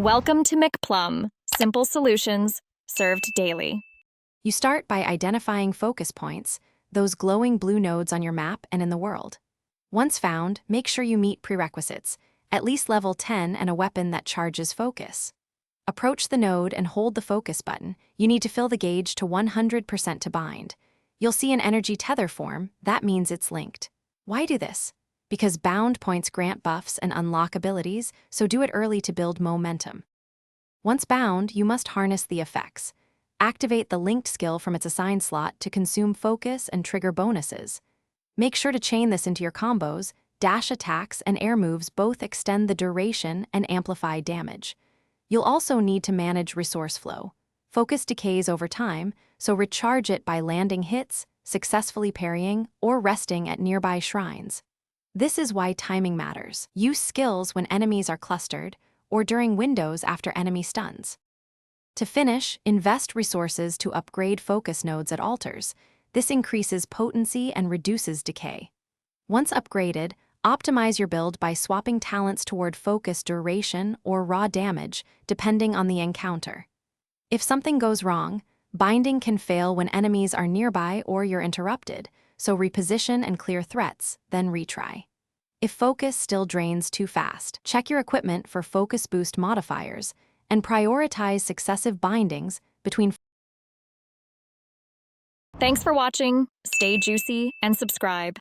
Welcome to McPlum, simple solutions served daily. You start by identifying focus points, those glowing blue nodes on your map and in the world. Once found, make sure you meet prerequisites, at least level 10 and a weapon that charges focus. Approach the node and hold the focus button. You need to fill the gauge to 100% to bind. You'll see an energy tether form, that means it's linked. Why do this? Because bound points grant buffs and unlock abilities, so do it early to build momentum. Once bound, you must harness the effects. Activate the linked skill from its assigned slot to consume focus and trigger bonuses. Make sure to chain this into your combos. Dash attacks and air moves both extend the duration and amplify damage. You'll also need to manage resource flow. Focus decays over time, so recharge it by landing hits, successfully parrying, or resting at nearby shrines. This is why timing matters. Use skills when enemies are clustered, or during windows after enemy stuns. To finish, invest resources to upgrade focus nodes at altars. This increases potency and reduces decay. Once upgraded, optimize your build by swapping talents toward focus duration or raw damage, depending on the encounter. If something goes wrong, binding can fail when enemies are nearby or you're interrupted, so reposition and clear threats, then retry. If focus still drains too fast, check your equipment for focus boost modifiers and prioritize successive bindings between. Thanks for watching. Stay juicy and subscribe.